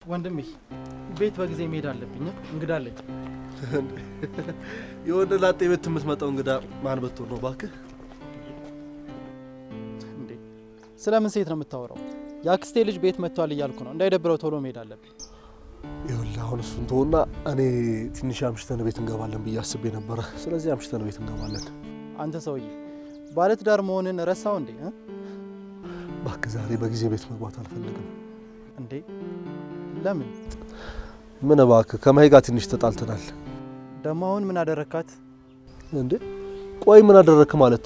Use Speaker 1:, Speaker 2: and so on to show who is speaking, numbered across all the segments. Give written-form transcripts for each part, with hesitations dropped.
Speaker 1: ወንድሜ ቤት በጊዜ መሄድ አለብኝ እንግዳ አለኝ
Speaker 2: የወንድ ላጤ ቤት የምትመጣው እንግዳ ማን በትወር ነው ባክህ
Speaker 1: እንዴ ስለምን ሴት ነው የምታወራው ያክስቴ ልጅ ቤት መጥቷል እያልኩ ነው እንዳይደብረው ቶሎ መሄድ አለብኝ
Speaker 2: ይኸውልህ አሁን እሱን ተውና እኔ ትንሽ አምሽተን ቤት እንገባለን ብዬ አስቤ ነበር ስለዚህ አምሽተን ቤት እንገባለን
Speaker 1: አንተ ሰውዬ ባለ ትዳር መሆንን ረሳው እንዴ
Speaker 2: ባክህ ዛሬ በጊዜ ቤት መግባት አልፈልግም
Speaker 1: እንዴ ለምን
Speaker 2: ምን ባክህ ከማይ ጋር ትንሽ ተጣልተናል
Speaker 1: ደሞ አሁን ምን አደረካት
Speaker 2: እንዴ ቆይ ምን አደረክ ማለት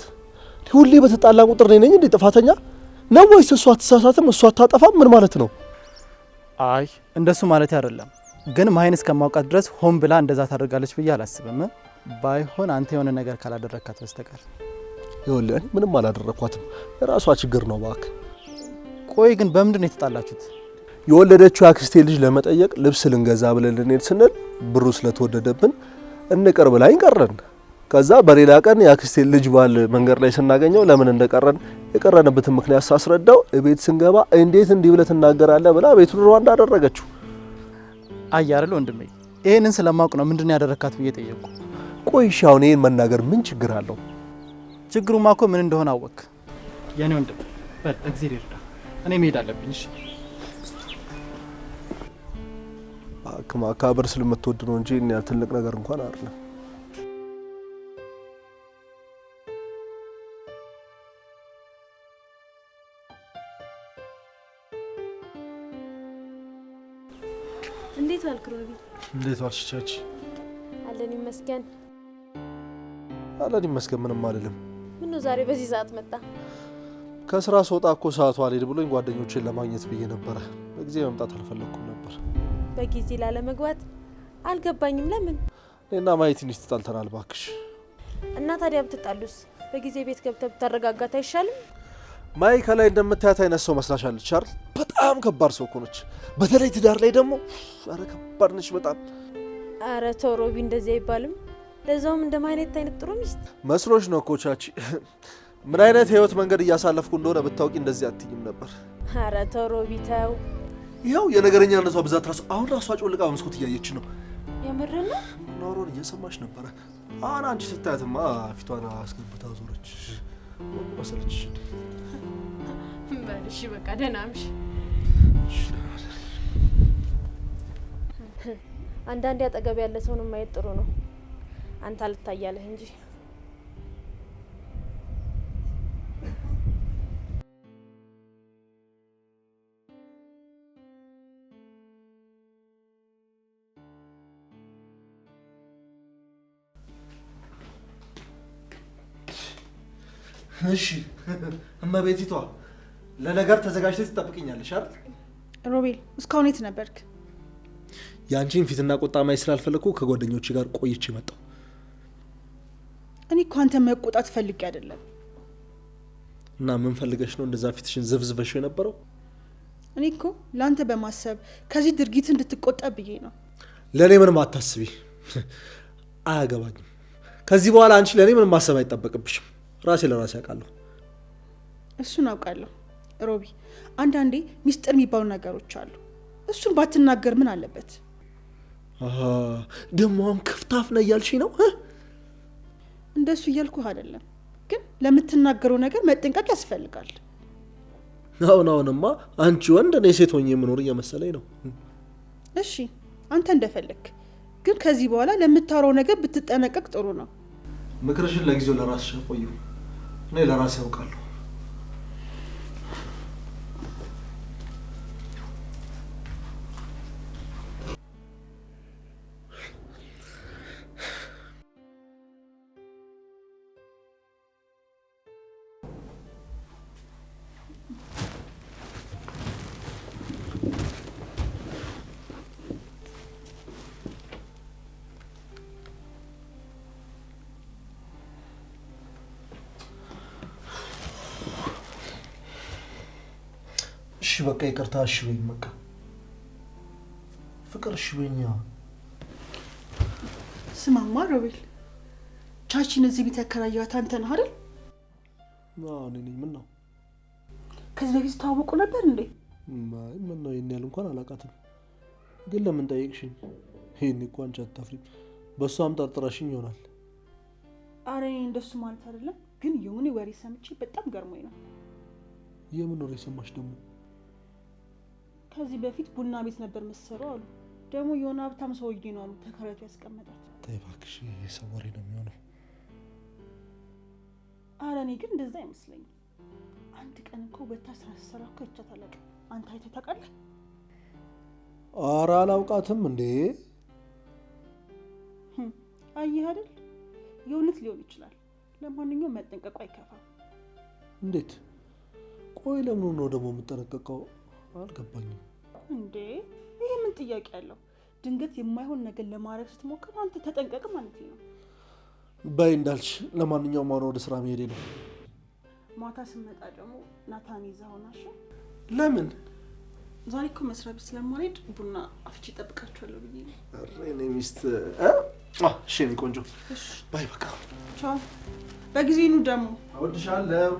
Speaker 2: ሁሌ በተጣላን ቁጥር ነኝ እንዴ ጥፋተኛ ነው ወይስ እሷ አትሳሳትም እሷ አታጠፋም ምን ማለት ነው
Speaker 1: አይ እንደሱ ማለት አይደለም ግን ማይንስ ከማውቃት ድረስ ሆን ብላ እንደዛ ታደርጋለች ብዬ አላስብም ባይሆን አንተ የሆነ ነገር ካላደረካት በስተቀር
Speaker 2: ይኸውልህ ምንም አላደረኳትም ራሷ ችግር ነው ባክ
Speaker 1: ቆይ ግን በምንድን ነው የተጣላችሁት
Speaker 2: የወለደችው አክስቴ ልጅ ለመጠየቅ ልብስ ልንገዛ ብለን ልንሄድ ስንል ብሩ ስለተወደደብን እንቀር ብላኝ ቀረን ከዛ በሌላ ቀን የአክስቴ ልጅ ባል መንገር ላይ ስናገኘው ለምን እንደቀረን የቀረንበትን ምክንያት ሳስረዳው ቤት ስንገባ እንዴት እንዲህ ብለህ ትናገራለህ ብላ ቤቱን ሩዋንዳ አደረገችው
Speaker 1: አያረለ ወንድሜ ይሄንን ስለማውቅ ነው ምንድነው ያደረካት ብዬ ጠየቅኩ
Speaker 2: ቆይ ሻውን ይሄን መናገር ምን ችግር አለው
Speaker 1: ችግሩማ እኮ ምን እንደሆነ አወቅ የኔ ወንድም በእግዚአብሔር ይርዳ እኔ መሄድ አለብኝ እሺ
Speaker 2: ማካበር ስለምትወድ ነው እንጂ እኛ ትልቅ ነገር እንኳን አይደለም
Speaker 3: እንዴት ዋልክ ሮቢ
Speaker 2: እንዴት ዋልሽ ቻቺ
Speaker 3: አለን ይመስገን
Speaker 2: ምንም አይደለም
Speaker 3: ምን ነው ዛሬ በዚህ ሰዓት መጣ
Speaker 2: ከስራ ስወጣ እኮ ሰዓቱ አልሄድ ብሎኝ ጓደኞቼን ለማግኘት ብዬ ነበር በጊዜ መምጣት አልፈለኩም ነበር
Speaker 3: በጊዜ ላለመግባት አልገባኝም ለምን
Speaker 2: እና ማየት ትንሽ ተጣልተናል ባክሽ
Speaker 3: እና ታዲያ ብትጣሉስ በጊዜ ቤት ገብተህ ብታረጋጋት አይሻልም
Speaker 2: ማይ ከላይ እንደምታያት አይነት ሰው መስላሻለች አይደል በጣም ከባድ ሰው እኮ ነች በተለይ ትዳር ላይ ደግሞ አረ ከባድ ነች በጣም
Speaker 3: አረ ተው ሮቢ እንደዚህ አይባልም ለዛውም እንደማይነት አይነት ጥሩ ሚስት
Speaker 2: መስሎሽ ነው ኮቻቺ ምን አይነት ህይወት መንገድ እያሳለፍኩ እንደሆነ ብታውቂ እንደዚህ አትይኝም ነበር
Speaker 3: አረ ተው ሮቢ ተው
Speaker 2: ይኸው የነገረኛነቷ ብዛት ራሱ አሁን ራሷ ጮልቃ በመስኮት እያየች ነው
Speaker 3: የምርና
Speaker 2: ኖሮን እየሰማች ነበር አሁን አንቺ ስታያትማ ፊቷን አስገብታ ዞረች ወሰለች
Speaker 3: በልሽ በቃ ደናምሽ አንዳንዴ አጠገብ ያለ ሰው ነው ማየት ጥሩ ነው አንተ አልታያለህ እንጂ
Speaker 2: እሺ እመቤቲቷ ለነገር ተዘጋጅተሽ ትጠብቂኛለሽ አይደል
Speaker 4: ሮቤል እስካሁን የት ነበርክ
Speaker 2: ያንቺን ፊትና ቁጣ ማይ ስላልፈለኩ ከጓደኞቼ ጋር ቆይቼ መጣሁ
Speaker 4: እኔ እኮ አንተ መቆጣት ፈልጌ አይደለም
Speaker 2: እና ምን ፈልገሽ ነው እንደዛ ፊትሽን ዝብዝበሽ የነበረው
Speaker 4: እኔ እኮ ላንተ በማሰብ ከዚህ ድርጊት እንድትቆጣ ብዬ ነው
Speaker 2: ለኔ ምንም አታስቢ አያገባኝም ከዚህ በኋላ አንቺ ለኔ ምንም ማሰብ አይጠበቅብሽም ራሴ ለራሴ አውቃለሁ
Speaker 4: እሱን አውቃለሁ ሮቢ አንዳንዴ ሚስጥር የሚባሉ ነገሮች አሉ እሱን ባትናገር ምን አለበት
Speaker 2: ደሞም ክፍታፍ ነው ያልሽኝ ነው
Speaker 4: እንደሱ እያልኩህ አይደለም ግን ለምትናገረው ነገር መጠንቀቅ ያስፈልጋል
Speaker 2: አሁንማ አንቺ ወንድ እኔ ሴት ሆኜ የምኖር እየመሰለኝ ነው
Speaker 4: እሺ አንተ እንደፈለክ ግን ከዚህ በኋላ ለምታወራው ነገር ብትጠነቀቅ ጥሩ ነው
Speaker 2: ምክርሽን ለጊዜው ለራስሽ ቆዩ እኔ ለራሴ አውቃለሁ እሺ በቃ ይቅርታ እሺ በይኝ በቃ ፍቅር እሺ በይኝ
Speaker 4: ስማማ ሮቤል ቻቺን እዚህ ቤት ያከራያት አንተ ነህ አይደል
Speaker 2: እኔ ነኝ ምን ነው
Speaker 4: ከዚህ በፊት ታውቁ ነበር እንዴ
Speaker 2: ምን ነው የኔ ያል እንኳን አላቃተም ግን ለምን ጠየቅሽኝ? ይሄን እኮ አንቺ አታፍሪም። በሷም ጠርጥረሽኝ ይሆናል።
Speaker 4: አረ እንደሱ ማለት አይደለም፣ ግን የሆነ ወሬ ሰምቼ በጣም ገርሞኝ ነው።
Speaker 2: የምን ወሬ ሰማሽ ደግሞ?
Speaker 4: ከዚህ በፊት ቡና ቤት ነበር መሰረው አሉ። ደግሞ የሆነ ሀብታም ሰውዬ ነው አሉ ተከራይቶ ያስቀመጣት።
Speaker 2: ተይ እባክሽ፣ የሰው ወሬ ነው የሚሆነው።
Speaker 4: አረ እኔ ግን እንደዛ አይመስለኝም። አንድ ቀን እኮ በታስራ ሰራ እኮ ይቻት አለቀ። አንተ አይተህ ታውቃለህ?
Speaker 2: ኧረ አላውቃትም እንዴ።
Speaker 4: አየህ አይደል? የእውነት ሊሆን ይችላል። ለማንኛውም መጠንቀቁ አይከፋም።
Speaker 2: እንዴት? ቆይ ለምን ነው ደግሞ የምጠነቀቀው? አልገባኝም።
Speaker 4: እንዴ ይሄ ምን ጥያቄ አለው? ድንገት የማይሆን ነገር ለማድረግ ስትሞክር አንተ ተጠንቀቅ ማለት ነው።
Speaker 2: በይ እንዳልሽ። ለማንኛውም አሁን ወደ ስራ መሄዴ ነው።
Speaker 4: ማታ ስመጣ ደግሞ ናታን ይዘህ ሆናሽ።
Speaker 2: ለምን?
Speaker 4: ዛሬ እኮ መስሪያ ቤት ስለማልሄድ ቡና አፍቼ እጠብቃችኋለሁ ብዬ ነው።
Speaker 2: ኧረ እኔ ሚስት እሺ፣ እኔ ቆንጆ ባይ። በቃ
Speaker 4: ቻው። በጊዜ ኑ ደግሞ።
Speaker 2: እወድሻለሁ።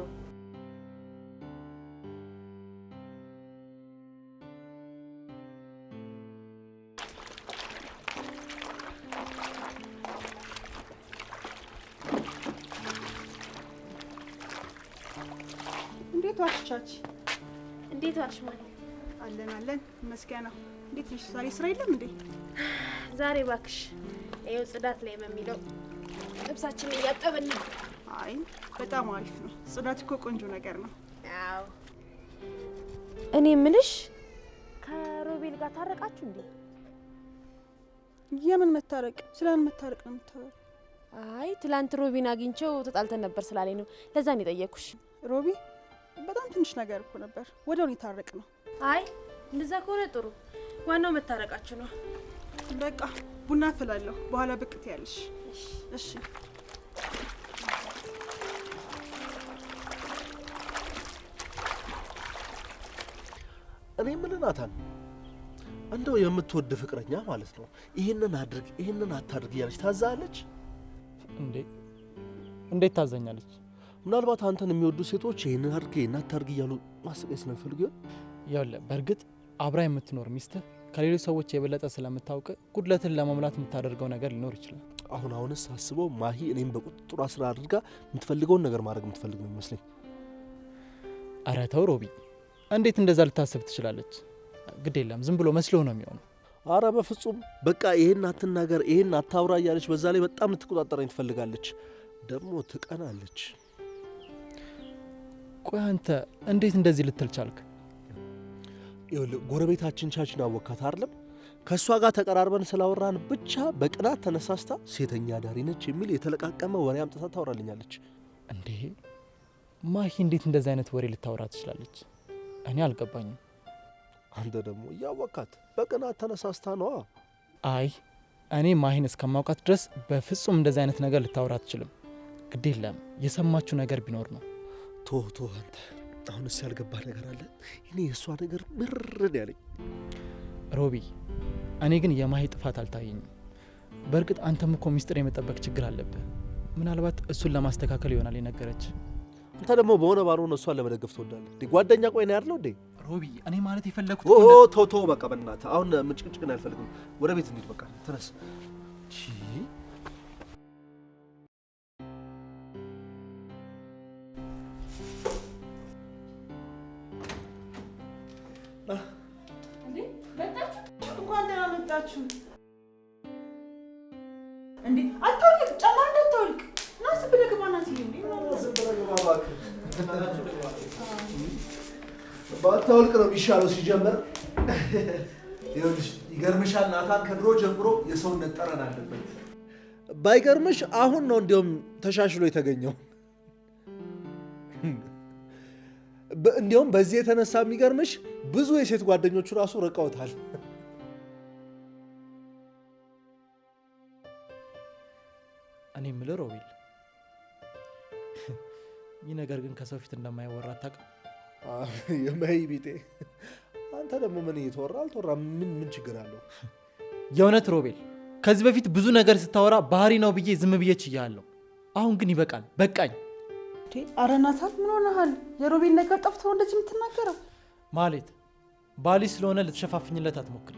Speaker 4: እንዴት ዋልሻች?
Speaker 3: እንዴት ዋልሽ ማለት?
Speaker 4: አለን አለን መስገና። እንዴት ነሽ? ዛሬ ስራ የለም እንዴ?
Speaker 3: ዛሬ ባክሽ ይኸው ጽዳት ላይ በሚለው ልብሳችንን እያጠብን ነው።
Speaker 4: አይ በጣም አሪፍ ነው። ጽዳት እኮ ቆንጆ ነገር ነው።
Speaker 3: አዎ። እኔ ምንሽ ከሮቤል ጋር ታረቃችሁ እንዴ?
Speaker 4: የምን መታረቅ? ስለምን መታረቅ ነው የምታወራው?
Speaker 3: አይ ትላንት ሮቢን አግኝቼው ተጣልተን ነበር ስላለኝ ነው። ለዛ ነው የጠየኩሽ።
Speaker 4: ሮቢ በጣም ትንሽ ነገር እኮ ነበር፣ ወዲያው ነው የታረቅ ነው።
Speaker 3: አይ እንደዛ ከሆነ ጥሩ። ዋናው መታረቃችሁ ነው።
Speaker 4: በቃ ቡና አፈላለሁ፣ በኋላ ብቅ ትያለሽ። እሺ።
Speaker 2: እኔ የምልህ ናታን፣ እንደው የምትወድ ፍቅረኛ ማለት ነው ይሄንን አድርግ ይሄንን አታድርግ እያለች ታዛለች
Speaker 1: እንዴ? እንዴት ታዘኛለች?
Speaker 2: ምናልባት አንተን የሚወዱ ሴቶች ይሄንን አድርግ ይሄንን አታድርግ እያሉ ማሰቃየት ስለሚፈልጉ
Speaker 1: ያለ በእርግጥ አብራ የምትኖር ሚስትህ ከሌሎች ሰዎች የበለጠ ስለምታውቅ ጉድለትን ለመሙላት የምታደርገው ነገር ሊኖር ይችላል።
Speaker 2: አሁንስ ሳስበው ማሂ እኔም በቁጥጥሯ ስራ አድርጋ የምትፈልገውን ነገር ማድረግ የምትፈልግ ነው የሚመስለኝ።
Speaker 1: ኧረ ተው ሮቢ፣ እንዴት እንደዛ ልታስብ ትችላለች? ግድ የለም ዝም ብሎ መስሎ ነው የሚሆነው።
Speaker 2: አረ በፍጹም በቃ ይሄን አትናገር ይሄን አታውራ እያለች በዛ ላይ በጣም ልትቆጣጠረኝ ትፈልጋለች። ደግሞ ትቀናለች።
Speaker 1: ቆይ አንተ እንዴት እንደዚህ ልትል ቻልክ?
Speaker 2: ይኸውልህ ጎረቤታችን ቻችን አወካት አይደለም? ከእሷ ጋር ተቀራርበን ስላወራን ብቻ በቅናት ተነሳስታ ሴተኛ አዳሪ ነች የሚል የተለቃቀመ ወሬ አምጥታ ታወራልኛለች።
Speaker 1: እንዴ ማሂ እንዴት እንደዚህ አይነት ወሬ ልታወራ ትችላለች? እኔ አልገባኝም።
Speaker 2: አንተ ደግሞ እያወካት በቅናት ተነሳስታ ነዋ።
Speaker 1: አይ እኔ ማሂን እስከማውቃት ድረስ በፍጹም እንደዚህ አይነት ነገር ልታወራ አትችልም። ግድ የለም የሰማችሁ ነገር ቢኖር ነው።
Speaker 2: ቶ አንተ አሁንስ ያልገባህ ነገር አለ። እኔ የእሷ ነገር ምርን ያለኝ
Speaker 1: ሮቢ፣ እኔ ግን የማሂ ጥፋት አልታየኝም። በእርግጥ አንተም እኮ ሚስጥር የመጠበቅ ችግር አለብህ። ምናልባት እሱን ለማስተካከል ይሆናል የነገረች።
Speaker 2: አንተ ደግሞ በሆነ ባልሆነ እሷን ለመደገፍ ትወዳለህ። ጓደኛ ቆይ ነው ያለው እንዴ?
Speaker 1: ሮቢ፣ እኔ ማለት የፈለኩት
Speaker 2: ቶ በቃ በእናትህ አሁን ምጭቅጭቅን አልፈልግም። ወደ ቤት እንሂድ በቃ ተነስ።
Speaker 4: እንኳን ደህና መጣችሁ። እንዴ አታውልቅ፣ ጫማ እንዳታውልቅ። ናስ ብለህ ግባ ናት። እንዴ
Speaker 2: ባታውልቅ ነው የሚሻለው። ሲጀመር ይኸውልሽ ይገርምሻል፣ ናታን ከድሮ ጀምሮ የሰውነት ጠረን አለበት። ባይገርምሽ አሁን ነው እንዲያውም ተሻሽሎ የተገኘው። እንዲያውም በዚህ የተነሳ የሚገርምሽ ብዙ የሴት ጓደኞቹ ራሱ ርቀውታል።
Speaker 1: እኔ የምልህ ሮቤል፣ ይህ ነገር ግን ከሰው ፊት እንደማይወራ አታውቅም?
Speaker 2: የማይ ቢጤ አንተ ደግሞ ምን እየተወራ አልተወራ ምን ችግር አለው?
Speaker 1: የእውነት ሮቤል፣ ከዚህ በፊት ብዙ ነገር ስታወራ ባህሪ ነው ብዬ ዝም ብዬ ችያለሁ። አሁን ግን ይበቃል፣ በቃኝ።
Speaker 4: ኧረ ናታን ምን ሆነሃል? የሮቤል ነገር ጠፍቶ እንደዚህ የምትናገረው?
Speaker 1: ማለት ባሊ ስለሆነ ልትሸፋፍኝለት አትሞክር።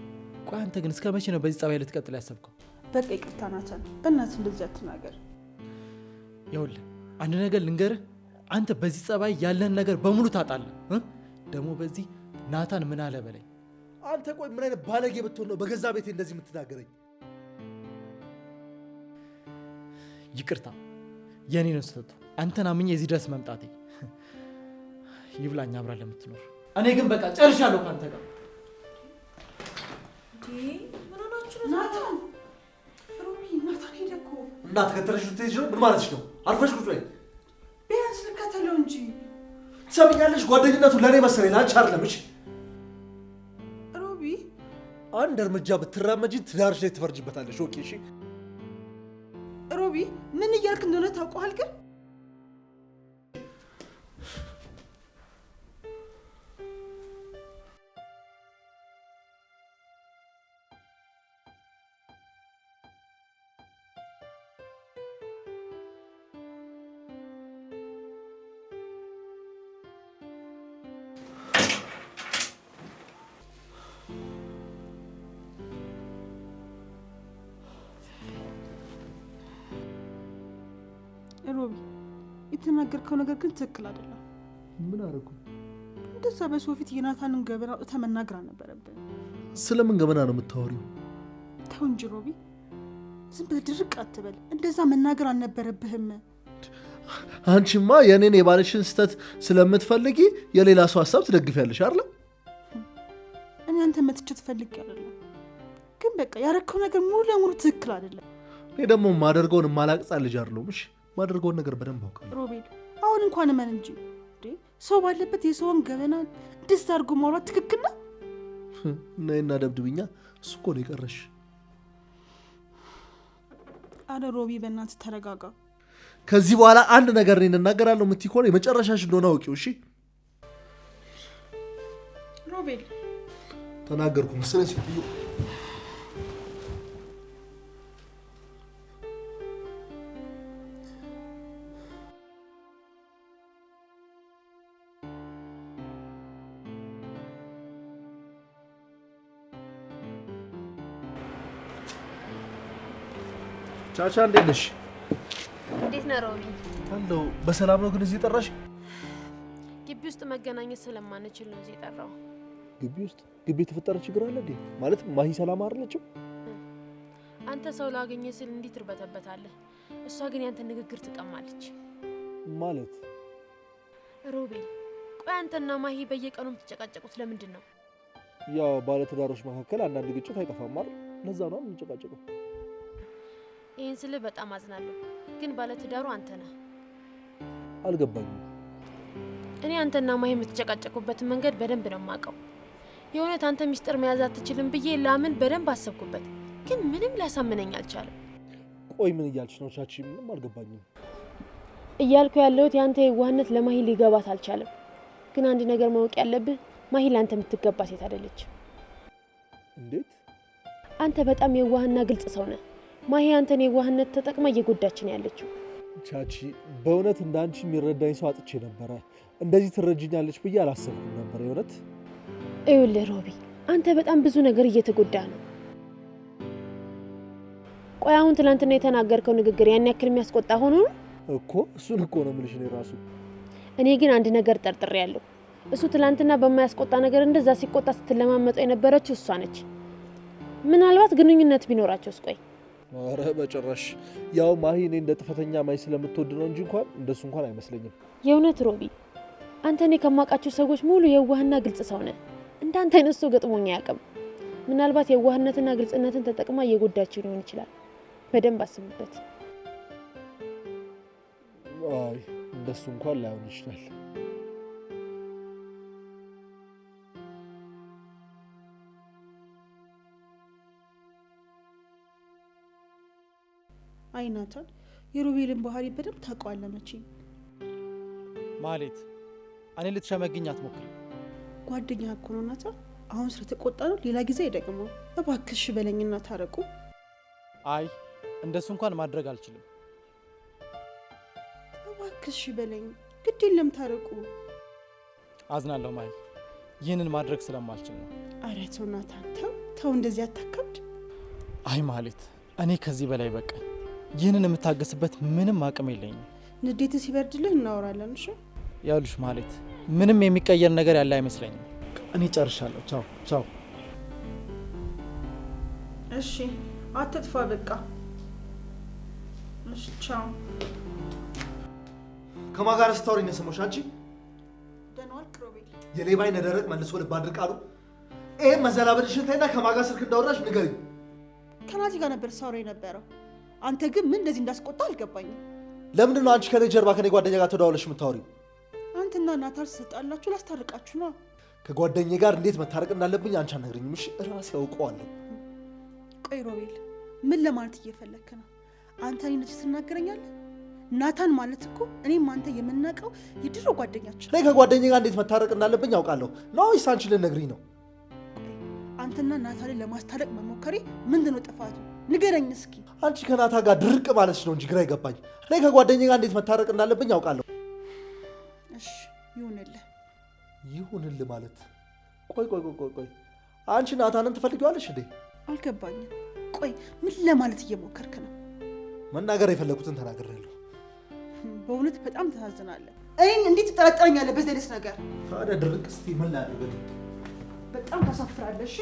Speaker 1: ቆይ አንተ ግን እስከ መቼ ነው በዚህ ጸባይ ልትቀጥል ያሰብከው?
Speaker 4: በቃ ይቅርታ ናታን፣ በእናትህ እንደዚህ አትናገር።
Speaker 1: ይኸውልህ አንድ ነገር ልንገርህ፣ አንተ በዚህ ጸባይ ያለህን ነገር በሙሉ ታጣለህ። ደግሞ በዚህ ናታን ምን አለ በለኝ።
Speaker 2: አንተ ቆይ ምን አይነት ባለጌ ብትሆን ነው በገዛ ቤቴ እንደዚህ የምትናገረኝ?
Speaker 1: ይቅርታ የኔ ነው ስህተቱ። አንተን አምኜ እዚህ ድረስ መምጣቴ ይብላኝ አብራ ለምትኖር። እኔ ግን በቃ ጨርሻለሁ ካንተ ጋር።
Speaker 3: ምን ሆናችሁ ነው?
Speaker 4: ናታን ሮቢ፣ ናታን ሄደ እኮ።
Speaker 2: እና ተከተለሽ ልትሄጂ ነው? ምን ማለትሽ ነው? አርፈሽ ቁጭ በይ።
Speaker 4: ቢያንስ ልከተለው እንጂ።
Speaker 2: ትሰምኛለሽ? ጓደኝነቱ ለእኔ መሰለኝ ለአንቺ አይደለም። እሺ
Speaker 4: ሮቢ፣
Speaker 2: አንድ እርምጃ ብትራመጂ ትዳርሽ ላይ ትፈርጅበታለሽ። ኦኬ እሺ
Speaker 4: ሮቢ፣ ምን እያልክ እንደሆነ ታውቀዋል ግን ሮቢ፣ የተናገርከው ነገር ግን ትክክል አይደለም።
Speaker 2: ምን አደረኩ?
Speaker 4: እንደዛ በሰው ፊት የናታንን ገበና አውጥተህ መናገር አልነበረብህም።
Speaker 2: ስለምን ገበና ነው የምታወሪው?
Speaker 4: ተው እንጂ ሮቢ፣ ዝም ብለህ ድርቅ አትበል። እንደዛ መናገር አልነበረብህም።
Speaker 2: አንቺማ የኔን የባልሽን ስህተት ስለምትፈልጊ የሌላ ሰው ሀሳብ ትደግፊያለሽ አይደል?
Speaker 4: እኔ አንተ መትቸት ፈልጌ አይደለም፣ ግን በቃ ያረከው ነገር ሙሉ ለሙሉ ትክክል አይደለም።
Speaker 2: እኔ ደግሞ ማደርገውን ማላቅጻ ልጅ አይደለሁም። እሺ ማደርገውን ነገር በደንብ አውቃለሁ።
Speaker 4: ሮቤል፣ አሁን እንኳን እመን እንጂ ሰው ባለበት የሰውን ገበና እንደዚህ አድርጎ ማውራት ትክክል ነው?
Speaker 2: እና ደብድብኛ። እሱ እኮ ነው የቀረሽ።
Speaker 4: አረ ሮቢ፣ በእናትህ ተረጋጋ።
Speaker 2: ከዚህ በኋላ አንድ ነገር እኔን እናገራለሁ የምትይ ከሆነ የመጨረሻሽ እንደሆነ አውቂው። እሺ
Speaker 4: ሮቤል፣
Speaker 2: ተናገርኩ መሰለኝ። ቻቻ እንዴት ነሽ?
Speaker 3: እንዴት ነህ ሮቢ?
Speaker 2: አለሁ። በሰላም ነው ግን እዚህ ጠራሽ?
Speaker 3: ግቢ ውስጥ መገናኘት ስለማንችል ነው እዚህ የጠራው።
Speaker 2: ግቢ ውስጥ? ግቢ የተፈጠረ ችግር አለ እንዴ? ማለት ማሂ ሰላም አይደለችም?
Speaker 3: አንተ ሰው ላገኘ ስል እንዲህ ትርበተበታለህ፣ እሷ ግን ያንተ ንግግር ትቀማለች።
Speaker 2: ማለት
Speaker 3: ሮቤል፣ ቆይ አንተና ማሂ በየቀኑ የምትጨቃጨቁት ለምንድን ነው?
Speaker 2: ያው ባለትዳሮች መካከል አንዳንድ ግጭት አይጠፋም አይደል? ለዛ ነው የምንጨቃጨቀው።
Speaker 3: ይህን ስልህ በጣም አዝናለሁ፣ ግን ባለትዳሩ አንተ ነህ።
Speaker 2: አልገባኝም።
Speaker 3: እኔ አንተና ማሂ የምትጨቃጨቁበትን መንገድ በደንብ ነው የማውቀው። የእውነት አንተ ሚስጥር መያዝ አትችልም ብዬ ላምን በደንብ አሰብኩበት፣ ግን ምንም ሊያሳምነኝ አልቻለም።
Speaker 2: ቆይ ምን እያልሽ ነው ቻቺ? ምንም አልገባኝም።
Speaker 3: እያልኩ ያለሁት የአንተ የዋህነት ለማሂ ሊገባት አልቻለም። ግን አንድ ነገር ማወቅ ያለብህ ማሂ ለአንተ የምትገባ ሴት አይደለችም።
Speaker 2: እንዴት?
Speaker 3: አንተ በጣም የዋህና ግልጽ ሰው ነህ። ማሂ አንተን የዋህነት ተጠቅማ እየጎዳችን ያለችው።
Speaker 2: ቻቺ በእውነት እንዳንቺ የሚረዳኝ ሰው አጥቼ ነበረ። እንደዚህ ትረጅኛለች ብዬ አላሰብኩም ነበር። የእውነት
Speaker 3: ይኸውልህ ሮቢ፣ አንተ በጣም ብዙ ነገር እየተጎዳ ነው። ቆይ አሁን ትናንትና የተናገርከው ንግግር ያን ያክል የሚያስቆጣ ሆኖ ነው
Speaker 2: እኮ? እሱን እኮ ነው የምልሽ እኔ ራሱ።
Speaker 3: እኔ ግን አንድ ነገር ጠርጥሬያለሁ። እሱ ትናንትና በማያስቆጣ ነገር እንደዛ ሲቆጣ ስትለማመጠው የነበረችው እሷ ነች። ምናልባት ግንኙነት ቢኖራቸውስ? ቆይ
Speaker 2: ኧረ በጭራሽ። ያው ማሂ እኔ እንደ ጥፋተኛ ማይ ስለምትወድ ነው እንጂ እንኳን እንደሱ እንኳን አይመስለኝም።
Speaker 3: የእውነት ሮቢ፣ አንተ እኔ ከማውቃቸው ሰዎች ሙሉ የዋህና ግልጽ ሰው ነህ። እንዳንተ አይነት ሰው ገጥሞኝ አያውቅም። ምናልባት የዋህነትና ግልጽነትን ተጠቅማ እየጎዳችው ሊሆን ይችላል። በደንብ አስብበት።
Speaker 2: አይ እንደሱ እንኳን ላይሆን ይችላል።
Speaker 4: አይ ናታን፣ የሮቤልን ባህሪ በደንብ ታውቀዋለህ መቼም።
Speaker 1: ማለት እኔ ልትሸመግኝ አትሞክሪ።
Speaker 4: ጓደኛ እኮ ነው ናታን። አሁን ስለተቆጣ ነው፣ ሌላ ጊዜ አይደግመው። እባክሽ በለኝና ታረቁ።
Speaker 1: አይ እንደሱ እንኳን ማድረግ አልችልም።
Speaker 4: እባክሽ በለኝ፣ ግድ የለም ታረቁ።
Speaker 1: አዝናለሁ ማሂ፣ ይህንን ማድረግ ስለማልችል ነው።
Speaker 4: ኧረ ተው ናታን፣ ተው ተው እንደዚህ አታከብድ።
Speaker 1: አይ ማለት እኔ ከዚህ በላይ በቃኝ። ይህንን የምታገስበት ምንም አቅም የለኝም።
Speaker 4: ንዴት ሲበርድልህ እናወራለን። እሺ
Speaker 1: ያሉሽ ማለት ምንም የሚቀየር ነገር ያለ አይመስለኝም። እኔ ጨርሻለሁ። ቻው ቻው።
Speaker 4: እሺ አትጥፋ በቃ። እሺ ቻው።
Speaker 2: ከማን ጋር ስታወሪ ነው የሰማሁሽ? አንቺ
Speaker 4: ደህና ዋልክ ሮቤል?
Speaker 2: የሌባ አይነ ደረቅ መልሶ ልብ አድርቅ አሉ። ይሄ መዘላበልሽን ተይና ከማን ጋር ስልክ እንዳወራሽ ንገሪኝ።
Speaker 4: ከናቲ ጋር ነበር ሳወራ የነበረው። አንተ ግን ምን እንደዚህ እንዳስቆጣ አልገባኝም።
Speaker 2: ለምንድን ነው አንቺ ከኔ ጀርባ ከኔ ጓደኛ ጋር ተደዋውለሽ የምታወሪው?
Speaker 4: አንተና ናታል ስጣላችሁ ላስታርቃችሁ ነው።
Speaker 2: ከጓደኛዬ ጋር እንዴት መታረቅ እንዳለብኝ አንቺ አትነግሪኝም? እሺ እራሴ ያውቀዋለሁ።
Speaker 4: ቆይ ሮቤል ምን ለማለት እየፈለክ ነው? አንተ እኔ ነች ትናገረኛለህ? ናታን ማለት እኮ እኔም አንተ የምናውቀው የድሮ ጓደኛችን።
Speaker 2: እኔ ከጓደኛዬ ጋር እንዴት መታረቅ እንዳለብኝ ያውቃለሁ ነው ወይስ አንቺ ልትነግሪኝ ነው?
Speaker 4: አንተና ናታልን ለማስታረቅ መሞከሬ ምንድነው ጥፋቱ? ንገረኝ እስኪ።
Speaker 2: አንቺ ከናታ ጋር ድርቅ ማለትሽ ነው እንጂ ግራ ይገባኝ። እኔ ከጓደኛዬ ጋር እንዴት መታረቅ እንዳለብኝ ያውቃለሁ።
Speaker 4: እሺ ይሁንልህ።
Speaker 2: ይሁንልህ ማለት ቆይ አንቺ ናታንን ትፈልጊዋለሽ እንዴ?
Speaker 4: አልገባኝም። ቆይ ምን ለማለት እየሞከርክ ነው?
Speaker 2: መናገር የፈለኩትን ተናግሬያለሁ።
Speaker 4: በእውነት በጣም ታሳዝናለህ። እኔን እንዴት ትጠረጠረኛለህ በዚህ አይነት ነገር?
Speaker 2: ታዲያ ድርቅ እስቲ ምን ላድርግ?
Speaker 4: በጣም ታሳፍራለህ። እሺ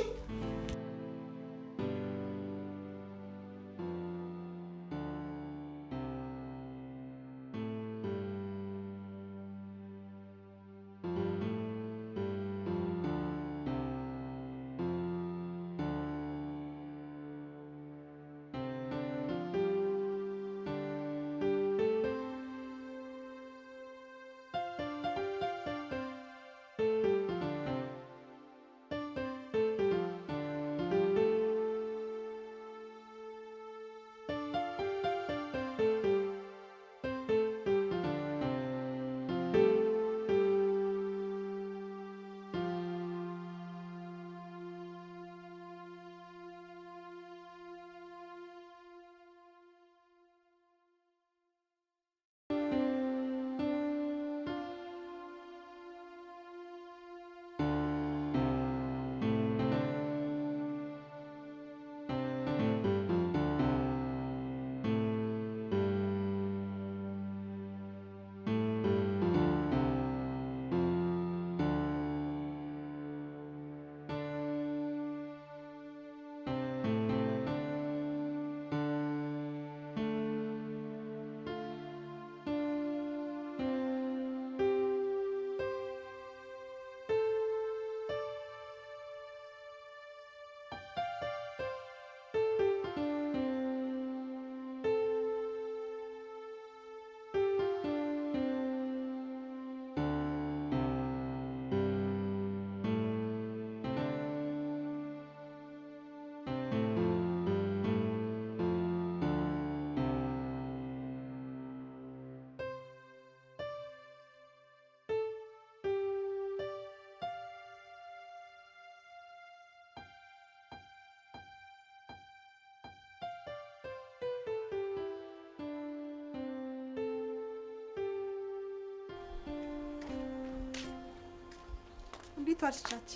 Speaker 4: እንዴት ዋልሽ ቻቺ?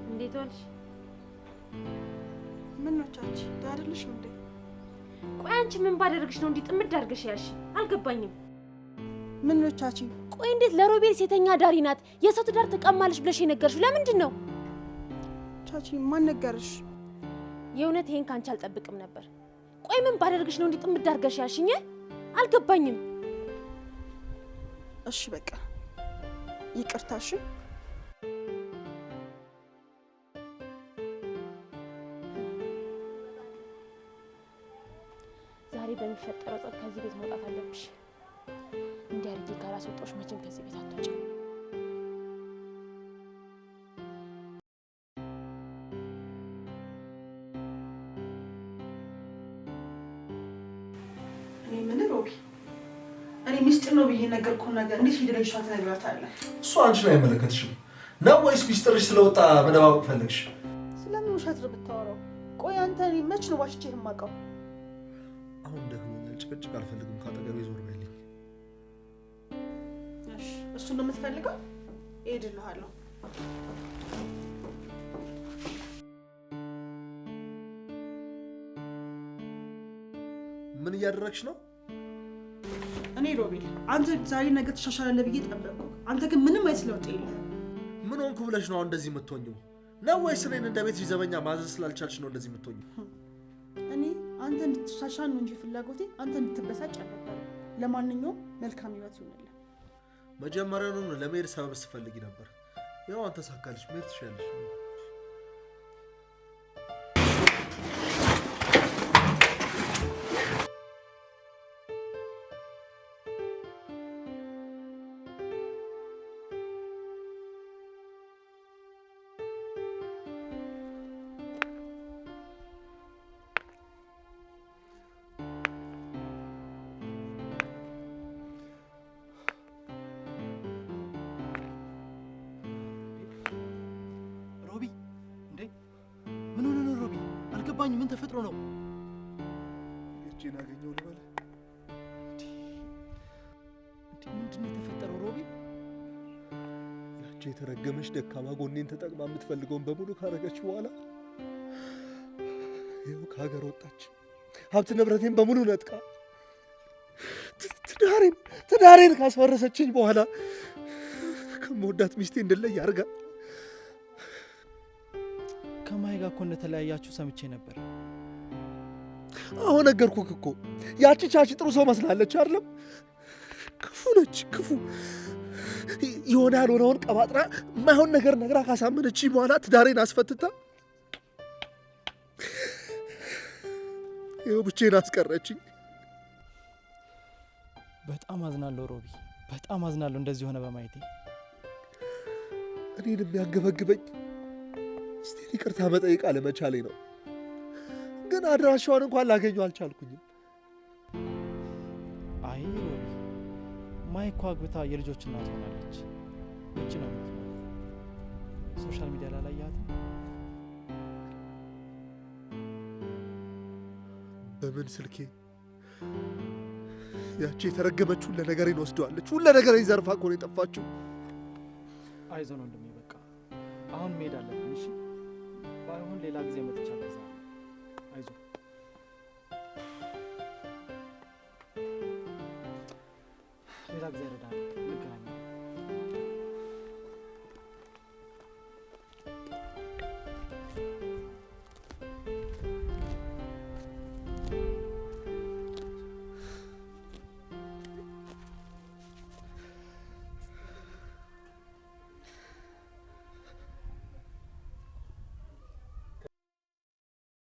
Speaker 3: እንዴት ዋልሽ?
Speaker 4: ምን ነው ቻቺ ደህና አይደለሽም እንዴ?
Speaker 3: ቆይ አንቺ ምን ባደረግሽ ነው እንዲህ ጥምድ አድርገሽ ያልሽ? አልገባኝም።
Speaker 4: ምን ነው ቻቺ?
Speaker 3: ቆይ እንዴት ለሮቤል ሴተኛ ዳሪ ናት የሰው ትዳር ትቀማለሽ ብለሽ የነገርሽው ለምንድን ነው?
Speaker 4: ቻቺ ማን ነገርሽ?
Speaker 3: የእውነት ይሄን ካንቺ አልጠብቅም ነበር። ቆይ ምን ባደረግሽ ነው እንዲህ ጥምድ አድርገሽ ያልሽኝ? አልገባኝም።
Speaker 4: እሺ በቃ ይቅርታሽ።
Speaker 3: ዛሬ በሚፈጠረው ጸብ ከዚህ ቤት መውጣት አለብሽ። እንዲህ አድርጌ ካላስወጣሁሽ መቼም ከዚህ ቤት አትወጪም።
Speaker 4: እኔ ምን ሮቢ እኔ ሚስጥር ነው ብዬ ነገርኩህ ነገር እንዴት ሄደሽ ትነግራታለህ?
Speaker 2: እሱ አንቺን አይመለከትሽም ነው ወይስ ሚስጥርሽ ስለወጣ መደባበቅ ፈለግሽ?
Speaker 4: ስለምን ውሸት ነው ብታወራው? ቆይ አንተ እኔ መች ነው ዋሽቼህ የማውቀው?
Speaker 2: አሁን ደክሞኛል፣ ጭቅጭቅ አልፈልግም። ካጠገቤ ዞር በይልኝ።
Speaker 4: እሺ እሱን ነው የምትፈልገው? እሄድልሃለሁ።
Speaker 2: ምን እያደረግሽ ነው?
Speaker 4: እኔ ሮቤል አንተ ዛሬ ነገር ተሻሻላለህ ብዬ ጠበቅኩ። አንተ ግን ምንም አይነት ለውጥ የለም።
Speaker 2: ምን ሆንኩ ብለሽ ነው እንደዚህ የምትሆኚው? ነው ወይስ እኔን እንደ ቤት ዘበኛ ማዘዝ ስላልቻልሽ ነው እንደዚህ የምትሆኚው?
Speaker 4: እኔ አንተ እንድትሻሻል ነው እንጂ ፍላጎቴ አንተ እንድትበሳጭ አልነበረም። ለማንኛውም መልካም ህይወት ይሁንልህ።
Speaker 2: መጀመሪያውኑ ለመሄድ ሰበብ ስፈልጊ ነበር። ያው አንተ ሳካልሽ መሄድ ትችያለሽ።
Speaker 1: ምን ተፈጥሮ ነው?
Speaker 2: እጄን አገኘው ልበል።
Speaker 1: ምንድን ነው የተፈጠረው ሮቢ?
Speaker 2: ያቺ የተረገመች ደካማ ጎኔን ተጠቅማ የምትፈልገውን በሙሉ ካረገች በኋላ ይኸው ከሀገር ወጣች። ሀብት ንብረቴን በሙሉ ነጥቃ ትዳሬን ካስፈረሰችኝ በኋላ ከመወዳት ሚስቴ እንድለይ አድርጋ።
Speaker 1: ከማይ ጋር እኮ እንደተለያያችሁ ሰምቼ ነበር።
Speaker 2: አሁን ነገርኩህ እኮ። ያቺ ቻቺ ጥሩ ሰው መስላለች አይደለም? ክፉ ነች፣ ክፉ። የሆነ ያልሆነውን ቀባጥራ የማይሆን ነገር ነግራ ካሳመነች በኋላ ትዳሬን አስፈትታ ይኸው ብቻዬን አስቀረችኝ።
Speaker 1: በጣም አዝናለሁ ሮቢ፣ በጣም አዝናለሁ እንደዚህ ሆነ በማየቴ።
Speaker 2: እኔን የሚያገበግበኝ እስቲ ይቅርታ መጠየቅ አለመቻሌ ነው። ግን አድራሻዋን እንኳን ላገኘው አልቻልኩኝም።
Speaker 1: አይ ሮቢ፣ ማይ እኮ አግብታ የልጆች እናት ሆናለች። ውጭ ነው የምትኖረው። ሶሻል ሚዲያ ላይ አላየሃትም?
Speaker 2: በምን ስልኬ? ያቺ የተረገመች ሁሉ ነገሬን ወስደዋለች። ሁሉ ነገሬን ዘርፋ እኮ ነው የጠፋችው።
Speaker 1: አይዞን ወንድሜ፣ በቃ አሁን መሄድ አለብን። እሺ፣ ባይሆን ሌላ ጊዜ መጥቻለሁ። አይዞን፣ ሌላ ጊዜ እረዳለሁ።